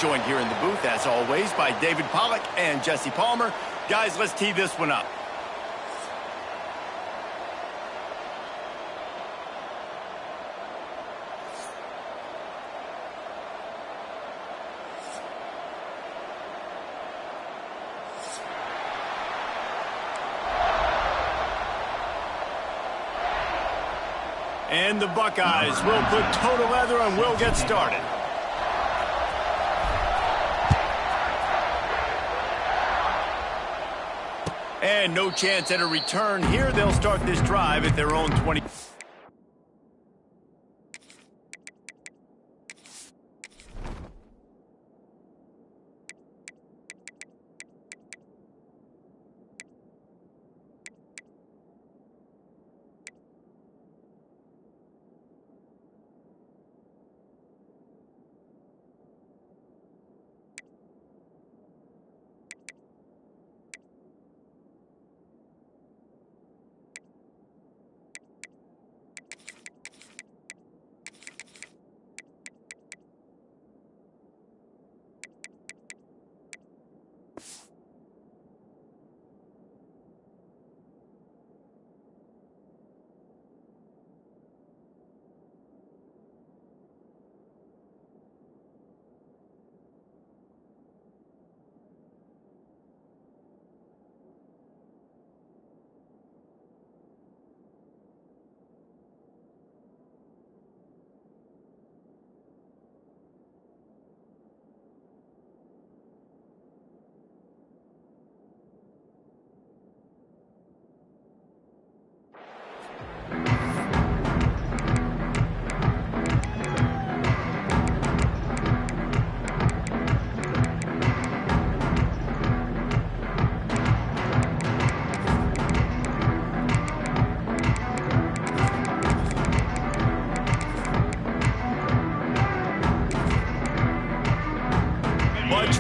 joined here in the booth, as always, by David Pollack and Jesse Palmer. Guys, let's tee this one up. And the Buckeyes will put total leather and will get started. And no chance at a return here. They'll start this drive at their own 20.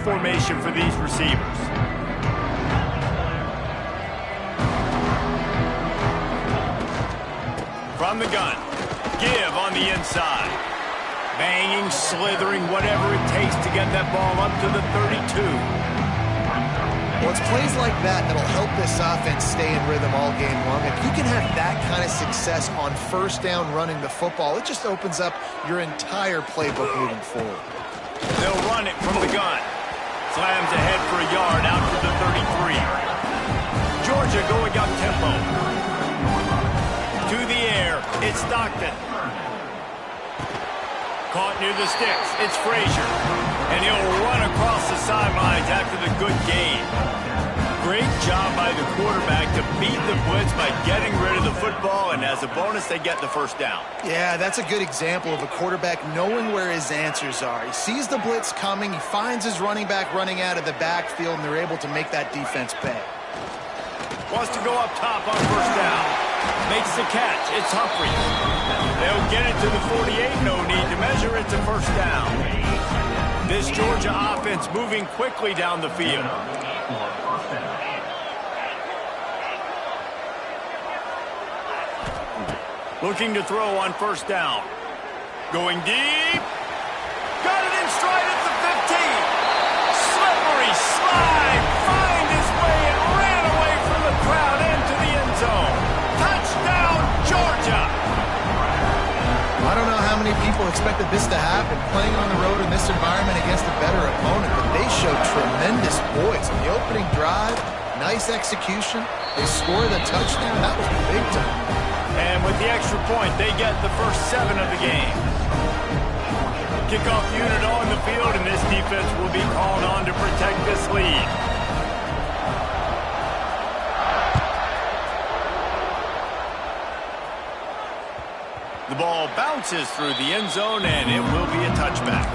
Formation for these receivers. From the gun, give on the inside. Banging, slithering, whatever it takes to get that ball up to the 32. Well, it's plays like that that'll help this offense stay in rhythm all game long. If you can have that kind of success on first down running the football, it just opens up your entire playbook moving forward. They'll run it from the gun. Slams ahead for a yard out to the 33. Georgia going up tempo. To the air, it's Stockton. Caught near the sticks, it's Frazier. And he'll run across the sidelines after the good gain. Great job by the quarterback to beat the blitz by getting rid of the football, and as a bonus, they get the first down. Yeah, that's a good example of a quarterback knowing where his answers are. He sees the blitz coming, he finds his running back running out of the backfield, and they're able to make that defense pay. Wants to go up top on first down. Makes the catch. It's Humphrey. They'll get it to the 48. No need to measure. It's a first down. This Georgia offense moving quickly down the field. Looking to throw on first down. Going deep. Got it in stride at the 15. Slippery slide. Find his way and ran away from the crowd into the end zone. Touchdown, Georgia. I don't know how many people expected this to happen, playing on the road in this environment against a better opponent, but they showed tremendous poise. In the opening drive, nice execution. They score the touchdown. That was big time. And with the extra point, they get the first 7 of the game. Kickoff unit on the field, and this defense will be called on to protect this lead. The ball bounces through the end zone, and it will be a touchback.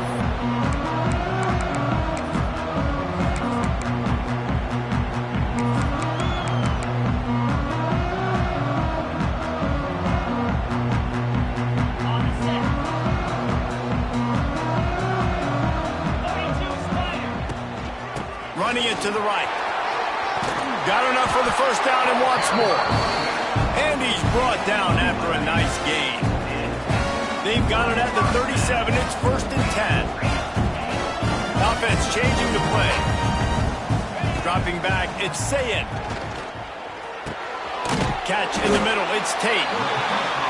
Running it to the right. Got enough for the first down and wants more. And he's brought down after a nice gain. They've got it at the 37. It's 1st and 10. Now offense changing the play. Dropping back, it's Sayin. Catch in the middle, it's Tate.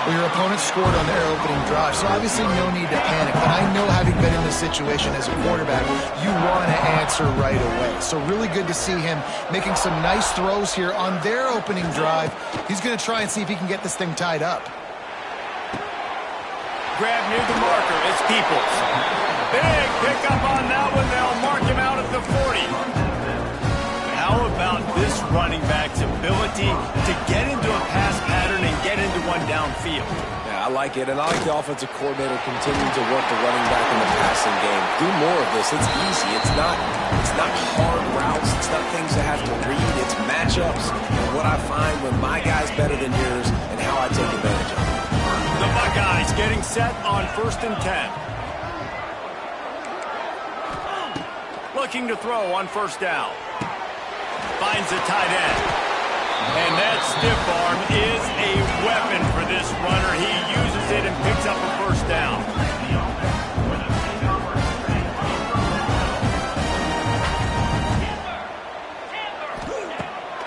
Well, your opponent scored on their opening drive, so obviously no need to panic. But I know, having been in this situation as a quarterback, you want to answer right away. So really good to see him making some nice throws here on their opening drive. He's going to try and see if he can get this thing tied up. Grab near the marker, it's Peoples. Big pickup on that one. They'll mark him out at the 40. How about this running back's ability to get into a pass pattern and get into one downfield? Yeah, I like it, and I like the offensive coordinator continuing to work the running back in the passing game. Do more of this. It's easy. It's not hard routes. It's not things that have to read. It's matchups and what I find when my guy's better than yours and how I take advantage of it. The Buckeyes getting set on 1st and 10. Looking to throw on 1st down. Finds the tight end. And that stiff arm is a weapon for this runner. He uses it and picks up a 1st down.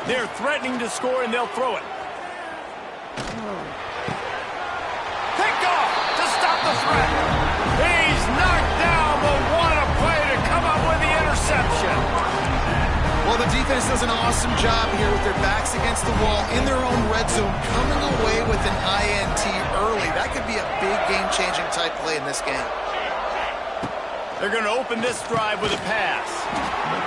They're threatening to score, and they'll throw it. Picked off to stop the threat. He's knocked down, but what a play to come up with the interception. Well, the defense does an awesome job here with their backs against the wall in their own red zone, coming away with an INT early. That could be a big game-changing type play in this game. They're going to open this drive with a pass.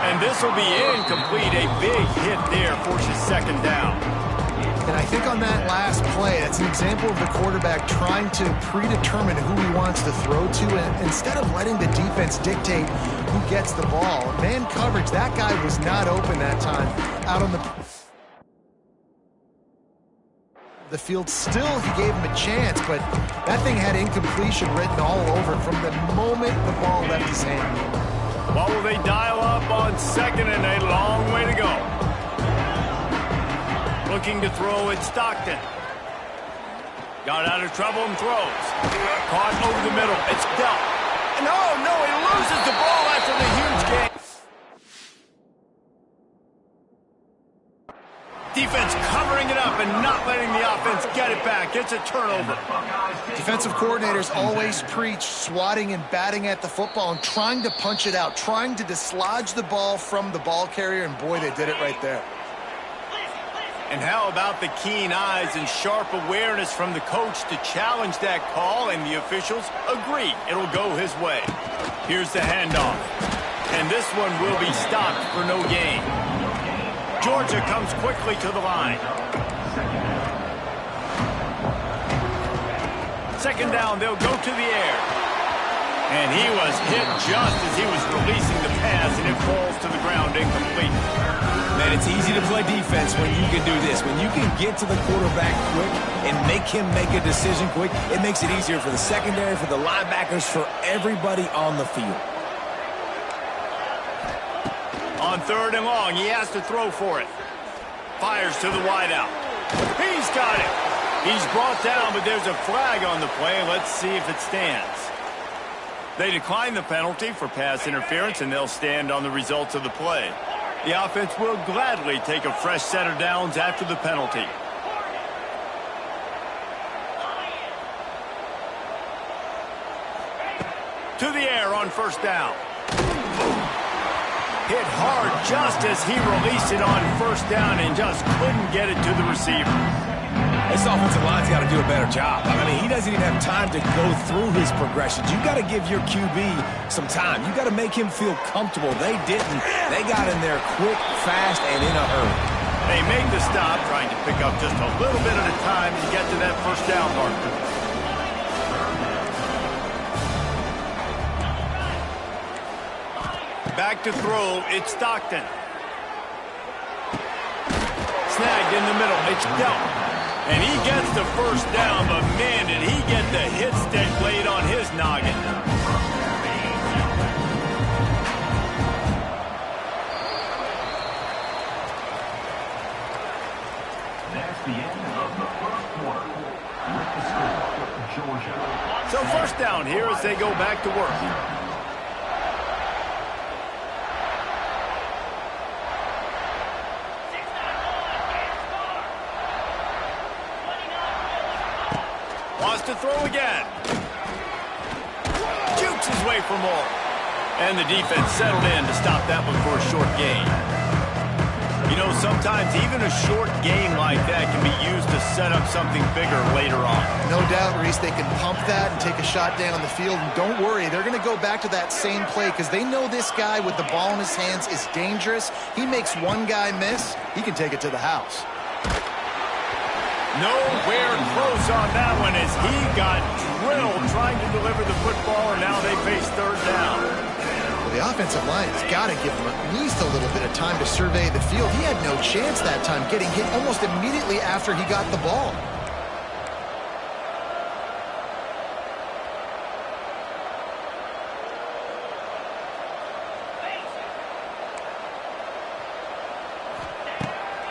And this will be incomplete. A big hit there forces 2nd down. And I think on that last play, that's an example of the quarterback trying to predetermine who he wants to throw to, and instead of letting the defense dictate who gets the ball. Man coverage, that guy was not open that time. Out on the field, still he gave him a chance, but that thing had incompletion written all over it from the moment the ball left his hand. What will they dial up on 2nd and a long way to go? Looking to throw, it's Stockton. Got out of trouble and throws. Caught over the middle. It's Dell. No, he loses the ball after the huge gain. Defense covering it up and not letting the offense get it back. It's a turnover. Defensive coordinators always preach swatting and batting at the football and trying to punch it out, trying to dislodge the ball from the ball carrier, and boy, they did it right there. And how about the keen eyes and sharp awareness from the coach to challenge that call, and the officials agree it'll go his way. Here's the handoff. And this one will be stopped for no gain. Georgia comes quickly to the line. 2nd down, they'll go to the air. And he was hit just as he was releasing the pass, and it falls to the ground incomplete. Man, it's easy to play defense when you can do this. When you can get to the quarterback quick and make him make a decision quick, it makes it easier for the secondary, for the linebackers, for everybody on the field. On 3rd and long, he has to throw for it. Fires to the wideout. He's got it. He's brought down, but there's a flag on the play. Let's see if it stands. They decline the penalty for pass interference, and they'll stand on the results of the play. The offense will gladly take a fresh set of downs after the penalty. To the air on 1st down. Hit hard just as he released it on 1st down and just couldn't get it to the receiver. This offensive line's got to do a better job. I mean, he doesn't even have time to go through his progressions. You got to give your QB some time. You got to make him feel comfortable. They didn't. They got in there quick, fast, and in a hurry. They make the stop, trying to pick up just a little bit at a time to get to that 1st down marker. Back to throw, it's Stockton. Snagged in the middle, it's Delp. And he gets the 1st down, but man, did he get the hit stick laid on his noggin. That's the end of the 1st quarter. With the score, Georgia. So 1st down here as they go back to work. to throw again. Jukes his way for more. And the defense settled in to stop that one for a short gain. You know, sometimes even a short gain like that can be used to set up something bigger later on. No doubt, Reese, they can pump that and take a shot down the field. And don't worry, they're going to go back to that same play because they know this guy with the ball in his hands is dangerous. He makes one guy miss, he can take it to the house. Nowhere close on that one as he got drilled trying to deliver the football, and now they face third down. Well, the offensive line has got to give him at least a little bit of time to survey the field. He had no chance that time, getting hit almost immediately after he got the ball.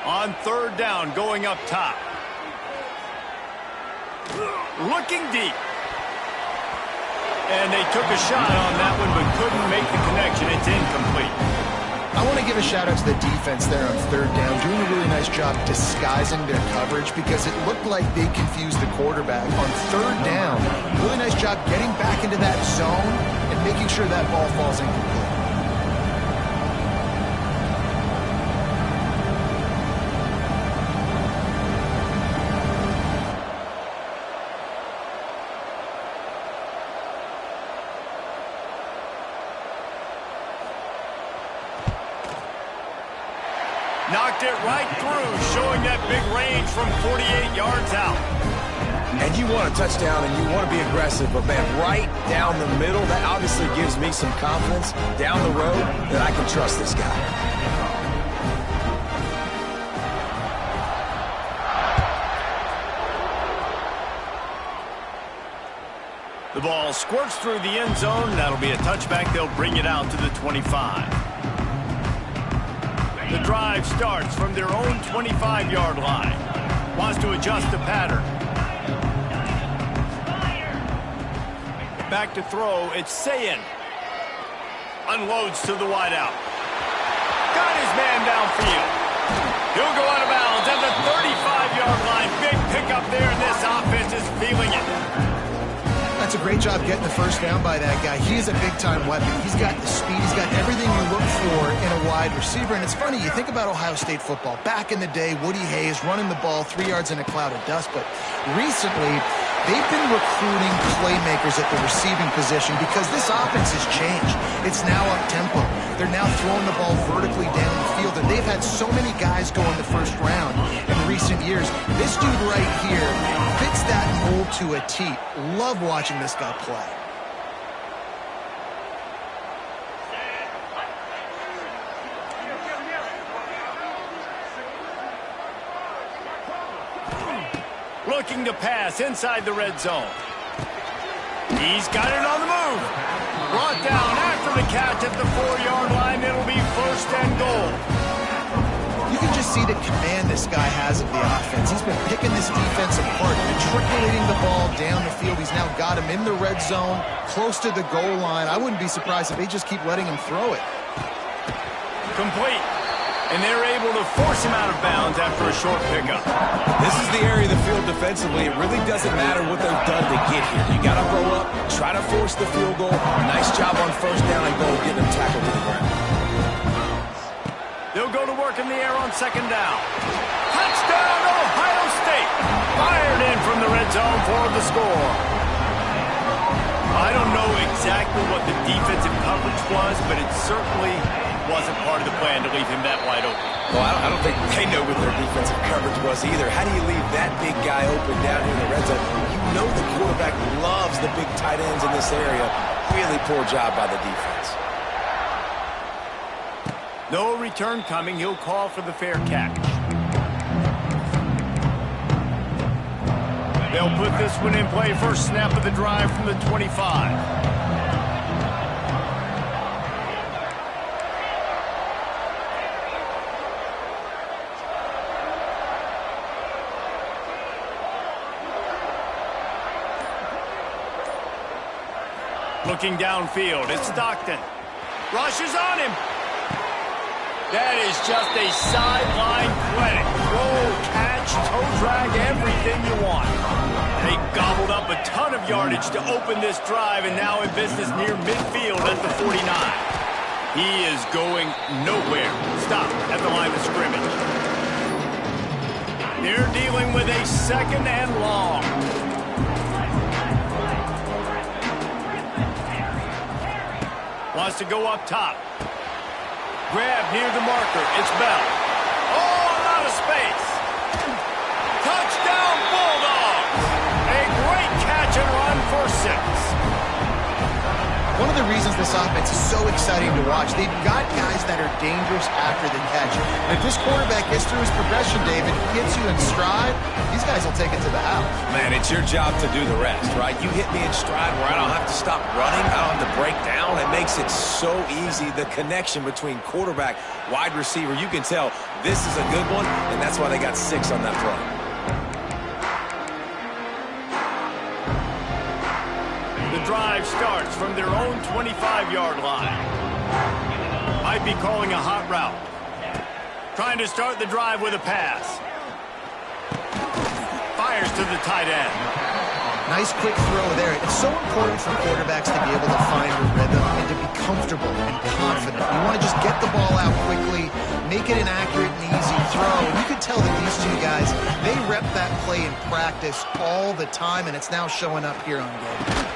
On third down, going up top. Looking deep. And they took a shot on that one, but couldn't make the connection. It's incomplete. I want to give a shout-out to the defense there on third down, doing a really nice job disguising their coverage because it looked like they confused the quarterback. On third down, really nice job getting back into that zone and making sure that ball falls incomplete. Knocked it right through, showing that big range from 48 yards out. And you want a touchdown and you want to be aggressive, but man, right down the middle, that obviously gives me some confidence down the road that I can trust this guy. The ball squirts through the end zone. That'll be a touchback. They'll bring it out to the 25. The drive starts from their own 25-yard line. Wants to adjust the pattern. Back to throw. It's Sayin. Unloads to the wideout. Got his man downfield. He'll go out of bounds at the 35-yard line. Big pickup there, and this offense is feeling it. That's a great job getting the first down by that guy. He is a big-time weapon. He's got the speed. He's got everything you look for in a wide receiver. And it's funny, you think about Ohio State football. Back in the day, Woody Hayes running the ball 3 yards in a cloud of dust. But recently, they've been recruiting playmakers at the receiving position because this offense has changed. It's now up-tempo. They're now throwing the ball vertically down the field. And they've had so many guys go in the first round in recent years. This dude right here fits that mold to a T. Love watching this guy play. Looking to pass inside the red zone. He's got it on the move. Brought down after the catch at the 4-yard line. It'll be first and goal. You can just see the command this guy has of the offense. He's been picking this defense apart, matriculating the ball down the field. He's now got him in the red zone, close to the goal line. I wouldn't be surprised if they just keep letting him throw it. Complete. And they're able to force him out of bounds after a short pickup. This is the area of the field defensively. It really doesn't matter what they've done to get here. You got to roll up, try to force the field goal. Nice job on first down and goal, getting them tackled to the ground. They'll go to work in the air on second down. Touchdown, Ohio State. Fired in from the red zone for the score. I don't know exactly what the defensive coverage was, but it certainly wasn't part of the plan to leave him that wide open. Well, I don't think they know what their defensive coverage was either. How do you leave that big guy open down here in the red zone? You know the quarterback loves the big tight ends in this area. Really poor job by the defense. No return coming. He'll call for the fair catch. They'll put this one in play. First snap of the drive from the 25. Looking downfield, it's Stockton. Rushes on him. That is just a sideline clinic. Roll, catch, toe drag, everything you want. They gobbled up a ton of yardage to open this drive, and now in business near midfield at the 49. He is going nowhere. Stop at the line of scrimmage. They're dealing with a 2nd and long. Wants to go up top. Grab near the marker. It's Bell. Oh, a lot of space. Touchdown, Bulldogs. A great catch and run for 6. One of the reasons this offense is so exciting to watch, they've got guys that are dangerous after the catch. And if this quarterback gets through his progression, David, gets you in stride, these guys will take it to the house. Man, it's your job to do the rest, right? You hit me in stride where I don't have to stop running. I don't have to break down. It makes it so easy. The connection between quarterback, wide receiver, you can tell this is a good one, and that's why they got 6 on that play. The drive starts from their own 25-yard line. Might be calling a hot route. Trying to start the drive with a pass. Fires to the tight end. Nice quick throw there. It's so important for quarterbacks to be able to find a rhythm and to be comfortable and confident. You want to just get the ball out quickly, make it an accurate and easy throw. And you can tell that these two guys, they rep that play in practice all the time, and it's now showing up here on game.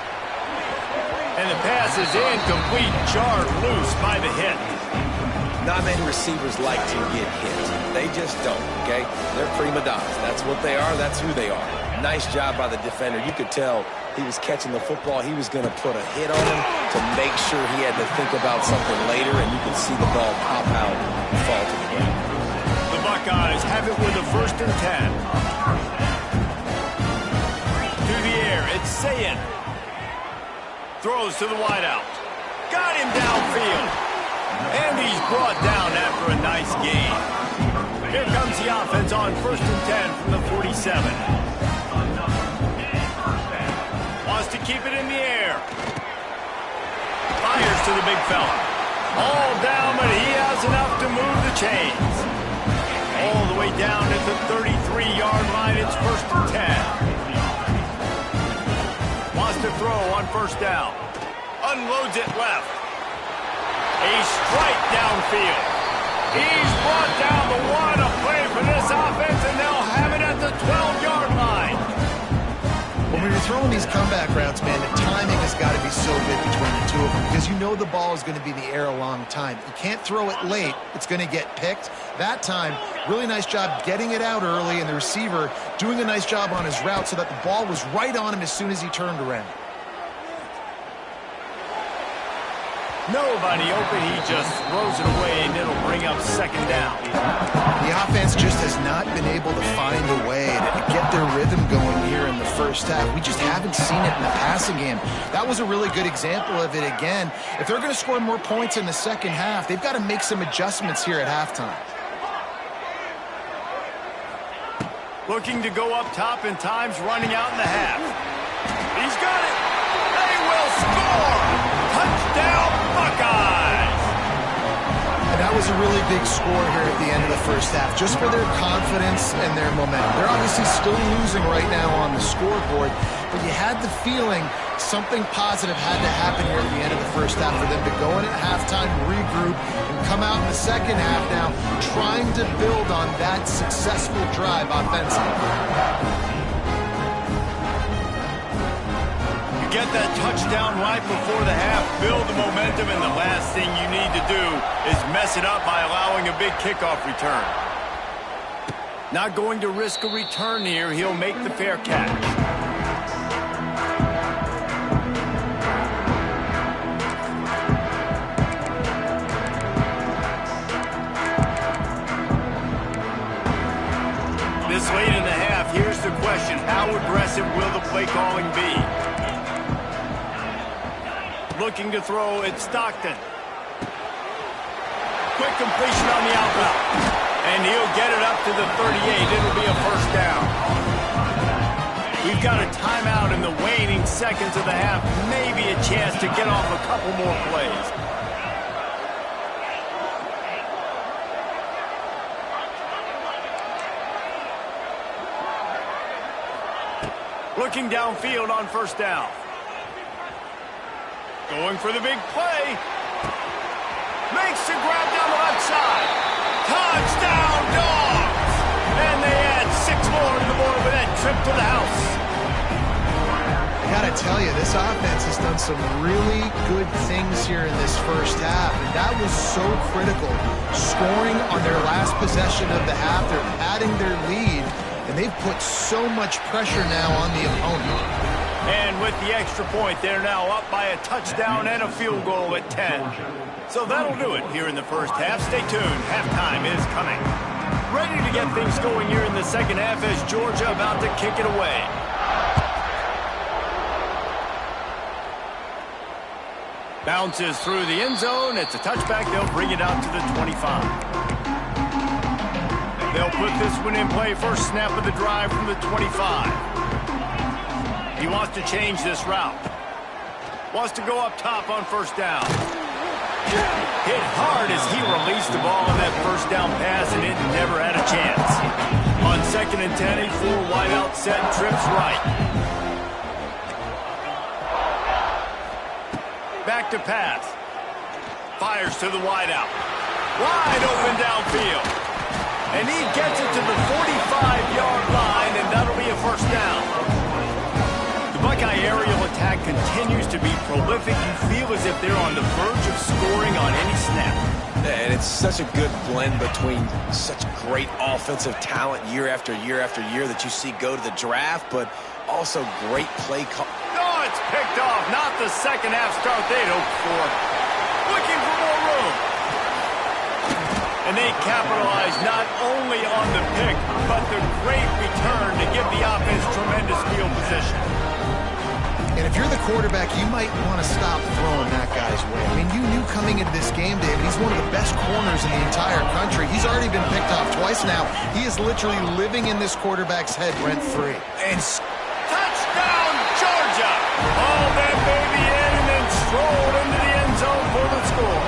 And the pass is incomplete, jarred loose by the hit. Not many receivers like to get hit. They just don't, okay? They're prima donnas. That's what they are. That's who they are. Nice job by the defender. You could tell he was catching the football. He was going to put a hit on him to make sure he had to think about something later, and you could see the ball pop out and fall to the ground. The Buckeyes have it with a 1st and 10. To the air, it's Sayin. Throws to the wideout. Got him downfield. And he's brought down after a nice gain. Here comes the offense on 1st and 10 from the 47. Wants to keep it in the air. Fires to the big fella. All down, but he has enough to move the chains. All the way down at the 33-yard line. It's 1st and 10. Wants to throw on 1st down. Unloads it left. A strike downfield. He's brought down the one. A play for this offense, and they'll have it at the 12-yard line. When you're throwing these comeback routes, man, the timing has got to be so good between the two of them because you know the ball is going to be in the air a long time. You can't throw it late. It's going to get picked. That time, really nice job getting it out early, and the receiver doing a nice job on his route so that the ball was right on him as soon as he turned around. Nobody open. He just throws it away, and it'll bring up 2nd down. The offense just has not been able to find a way to get their rhythm going here in the 1st half. We just haven't seen it in the passing game. That was a really good example of it again. If they're going to score more points in the 2nd half, they've got to make some adjustments here at halftime. Looking to go up top, and time's running out in the half. He's got it. They will score. Touchdown, Buckeyes! And that was a really big score here at the end of the 1st half, just for their confidence and their momentum. They're obviously still losing right now on the scoreboard, but you had the feeling something positive had to happen here at the end of the 1st half for them to go in at halftime, regroup, and come out in the 2nd half now trying to build on that successful drive offensively. Get that touchdown right before the half, build the momentum, and the last thing you need to do is mess it up by allowing a big kickoff return. Not going to risk a return here. He'll make the fair catch. This late in the half, here's the question. How aggressive will the play calling be? Looking to throw, it's Stockton. Quick completion on the out route. And he'll get it up to the 38. It'll be a 1st down. We've got a timeout in the waning seconds of the half. Maybe a chance to get off a couple more plays. Looking downfield on first down. Going for the big play. Makes the grab down the left side. Touchdown, Dogs! And they add 6 more to the board with that trip to the house. I gotta tell you, this offense has done some really good things here in this first half, and that was so critical. Scoring on their last possession of the half, they're padding their lead, and they've put so much pressure now on the opponent. And with the extra point, they're now up by a touchdown and a field goal at 10. So that'll do it here in the first half. Stay tuned. Halftime is coming. Ready to get things going here in the second half as Georgia about to kick it away. Bounces through the end zone. It's a touchback. They'll bring it out to the 25. They'll put this one in play. First snap of the drive from the 25. He wants to change this route. Wants to go up top on first down. Hit hard as he released the ball on that first down pass, and it never had a chance. On 2nd and 10, a full wideout set, trips right. Back to pass. Fires to the wideout. Wide open downfield. And he gets it to the 45-yard line, and that'll be a first down. The Buckeye aerial attack continues to be prolific. You feel as if they're on the verge of scoring on any snap. And it's such a good blend between such great offensive talent year after year after year that you see go to the draft, but also great play call. Oh, it's picked off. Not the second half start they'd hoped for. Looking for more room. And they capitalize not only on the pick, but the great return to give the offense tremendous field position. And if you're the quarterback, you might want to stop throwing that guy's way. I mean, you knew coming into this game, David, he's one of the best corners in the entire country. He's already been picked off twice now. He is literally living in this quarterback's head rent-free. And touchdown, Georgia! Hauled that baby in and then strolled into the end zone for the score.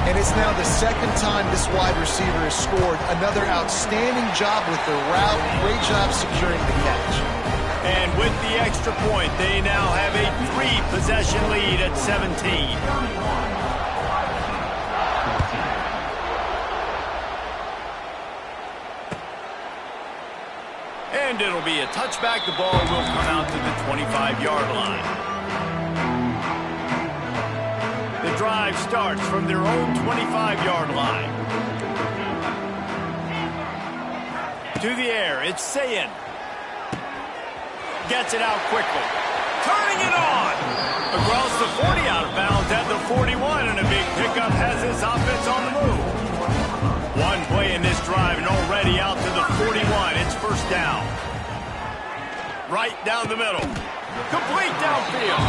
And it's now the second time this wide receiver has scored. Another outstanding job with the route. Great job securing the catch. And with the extra point, they now have a 3-possession lead at 17. And it'll be a touchback. The ball will come out to the 25-yard line. The drive starts from their own 25-yard line. To the air, it's Sayin. Gets it out quickly. Turning it on. Across the 40, out of bounds at the 41, and a big pickup has his offense on the move. One play in this drive, and already out to the 41. It's first down. Right down the middle. Complete downfield.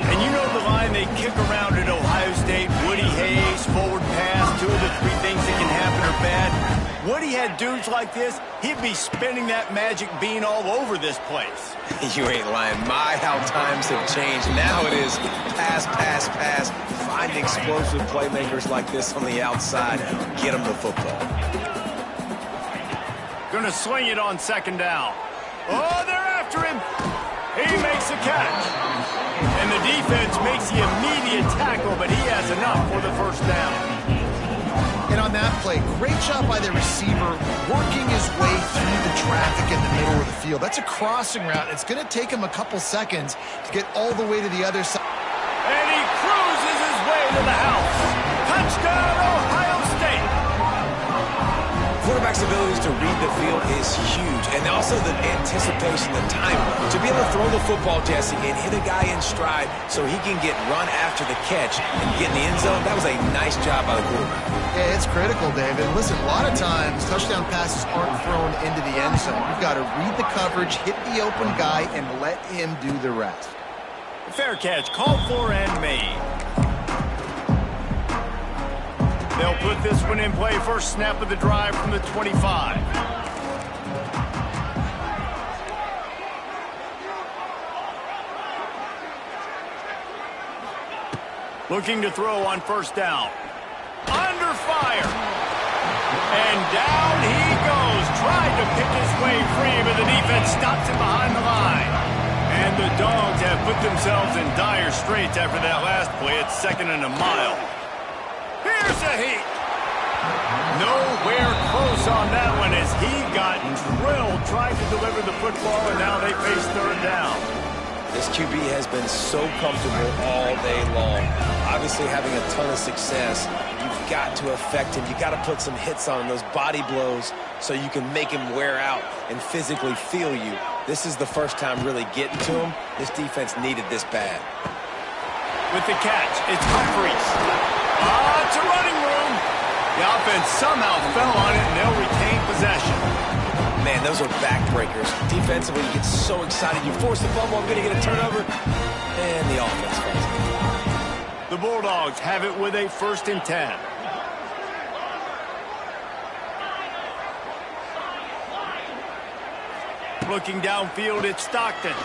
And you know the line they kick around at Ohio State. Woody Hayes, forward pass, 2 of the 3 things that can happen are bad. Woody had dudes like this, he'd be spinning that magic bean all over this place. You ain't lying. My, how times have changed. Now it is pass, pass, pass. Find explosive playmakers like this on the outside. Get them the football. Gonna swing it on 2nd down. Oh, they're after him. He makes a catch. And the defense makes the immediate tackle, but he has enough for the first down. And on that play, great job by the receiver working his way through the traffic in the middle of the field. That's a crossing route. It's going to take him a couple seconds to get all the way to the other side. And he cruises his way to the house. Touchdown, Ohio State. Quarterback's abilities to read the field is huge. And also the anticipation, the time. To be able to throw the football, Jesse, and hit a guy in stride so he can get run after the catch and get in the end zone, that was a nice job by the quarterback. Yeah, it's critical, David. Listen, a lot of times touchdown passes aren't thrown into the end zone. You've got to read the coverage, hit the open guy, and let him do the rest. Fair catch, called for and made. They'll put this one in play. First snap of the drive from the 25. Looking to throw on first down. Under fire. And down he goes. tried to pick his way free, but the defense stops him behind the line. And the Dogs have put themselves in dire straits after that last play. It's 2nd and a mile. Here's a heat. Nowhere close on that one as he got drilled trying to deliver the football, and now they face 3rd down. This QB has been so comfortable all day long. Obviously having a ton of success. You've got to affect him. You've got to put some hits on him, those body blows, so you can make him wear out and physically feel you. This is the first time really getting to him. This defense needed this bad. With the catch, it's Humphries. It's a running room. The offense somehow fell on it, and they'll retain possession. Man, those are backbreakers. Defensively, you get so excited. You force the fumble, I'm going to get a turnover, and the offense falls. The Bulldogs have it with a 1st and 10. Looking downfield, it's Stockton.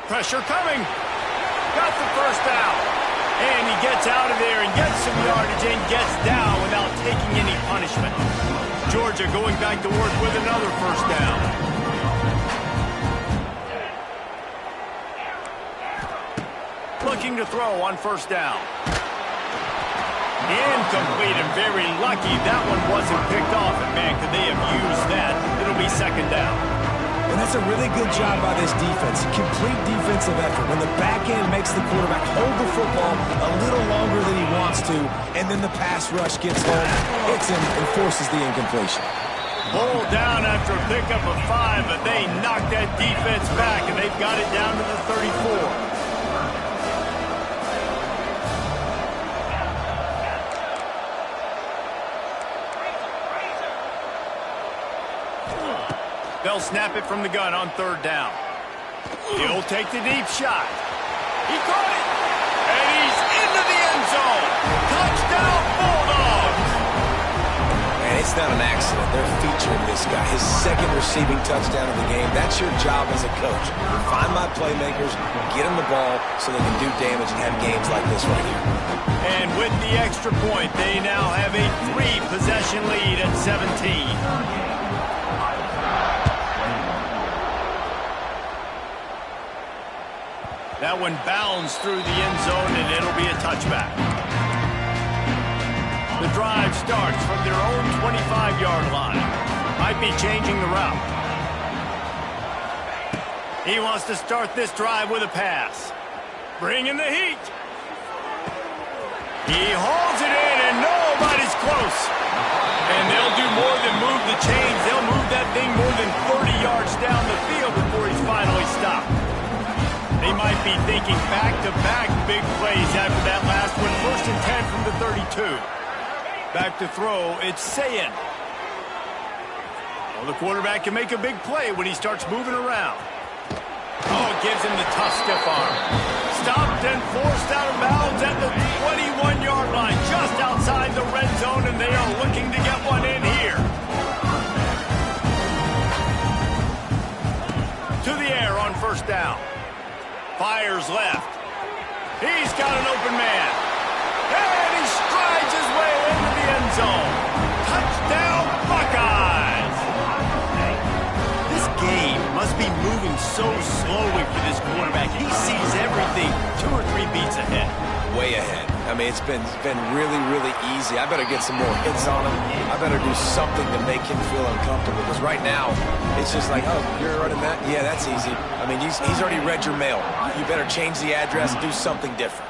Pressure coming. Got the 1st down. And he gets out of there and gets some yardage and gets down without taking any punishment. Georgia going back to work with another 1st down. Looking to throw on 1st down. Incomplete and very lucky that one wasn't picked off. And man, could they have used that? It'll be 2nd down. And that's a really good job by this defense. Complete defensive effort. When the back end makes the quarterback hold the football a little longer than he wants to, and then the pass rush gets home, hits him, and forces the incompletion. Pulled down after a pickup of 5, but they knocked that defense back, and they've got it down to the 34. They'll snap it from the gun on 3rd down. He'll take the deep shot. He caught it. And he's into the end zone. Touchdown, Bulldogs. Man, it's not an accident. They're featuring this guy. His 2nd receiving touchdown of the game. That's your job as a coach. Find my playmakers, get them the ball so they can do damage and have games like this right here. And with the extra point, they now have a 3-possession lead at 17. That one bounds through the end zone, and it'll be a touchback. The drive starts from their own 25-yard line. Might be changing the route. He wants to start this drive with a pass. Bringing the heat. He hauls it in, and nobody's close. And they'll do more than move the chains. They'll move that thing more than 30 yards down the field before he's finally stopped. They might be thinking back-to-back big plays after that last one. 1st and 10 from the 32. Back to throw, it's Sayin. Well, the quarterback can make a big play when he starts moving around. Oh, it gives him the tough stiff arm. Stopped and forced out of bounds at the 21-yard line, just outside the red zone, and they are looking to get one in here. To the air on 1st down. Fires left. He's got an open man. And he strides his way into the end zone. Touchdown, Buckeyes! This game must be moving so slowly for this quarterback. He sees everything 2 or 3 beats ahead. Way ahead. I mean, it's been really, really easy. I better get some more hits on him. I better do something to make him feel uncomfortable. Because right now, it's just like, oh, you're running that? Yeah, that's easy. I mean, he's already read your mail. You better change the address and do something different.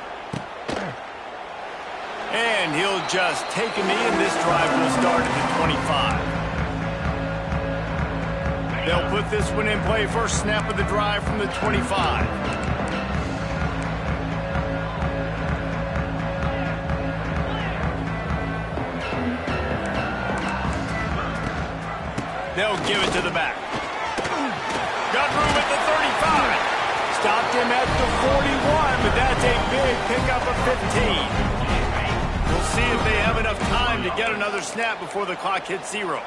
And he'll just take a knee, and this drive will start at the 25. They'll put this one in play. First snap of the drive from the 25. They'll give it to the back. Got room at the 35. Stopped him at the 41, but that's a big pickup of 15. We'll see if they have enough time to get another snap before the clock hits 0.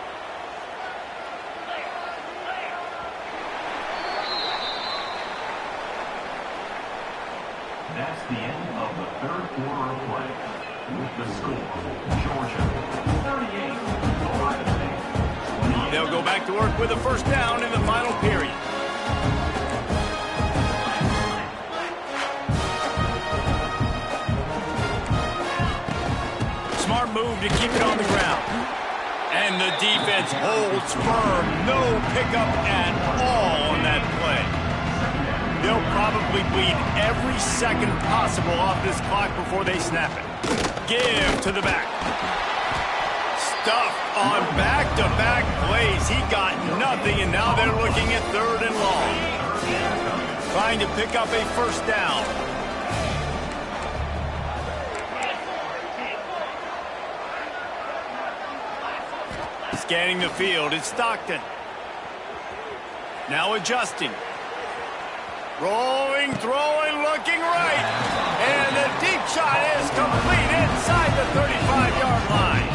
That's the end of the 3rd quarter of play. With the score, Georgia 38, Ohio State 28. They'll go back to work with a first down in the final period. Smart move to keep it on the ground. And the defense holds firm. No pickup at all on that play. They'll probably bleed every second possible off this clock before they snap it. Give to the back. Stuffed on back-to-back plays. He got nothing, and now they're looking at 3rd and long. Trying to pick up a first down. Scanning the field, it's Stockton. Now adjusting. Rolling, throwing, looking right. And the deep shot is complete inside the 35-yard line.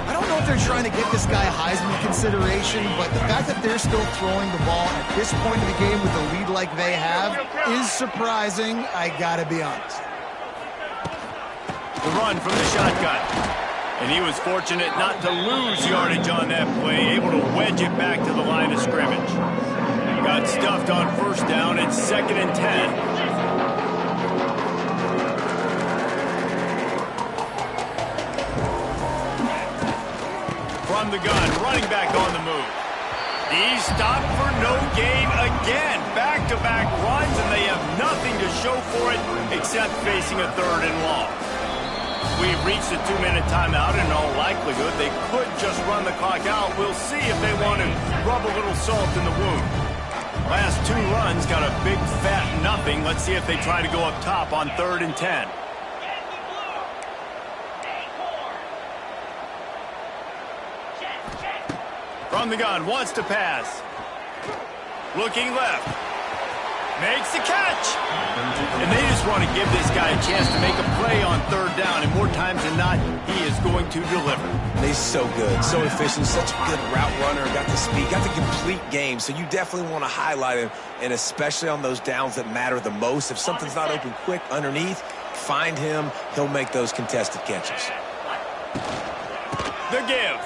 I don't know if they're trying to get this guy Heisman consideration, but the fact that they're still throwing the ball at this point of the game with a lead like they have is surprising, I gotta be honest. The run from the shotgun. And he was fortunate not to lose yardage on that play, able to wedge it back to the line of scrimmage. Got stuffed on first down. It's 2nd and 10. From the gun, running back on the move. He's stopped for no gain again. Back-to-back runs, and they have nothing to show for it except facing a 3rd and long. We've reached a 2-minute timeout, and in all likelihood, they could just run the clock out. We'll see if they want to rub a little salt in the wound. Last 2 runs got a big, fat nothing. Let's see if they try to go up top on 3rd and 10. From the gun, wants to pass. Looking left. Makes the catch. And they just want to give this guy a chance to make a play on 3rd down. And more times than not, he is going to deliver. And he's so good, so efficient, such a good route runner, got the speed, got the complete game. So you definitely want to highlight him, and especially on those downs that matter the most. If something's not open quick underneath, find him. He'll make those contested catches. The give.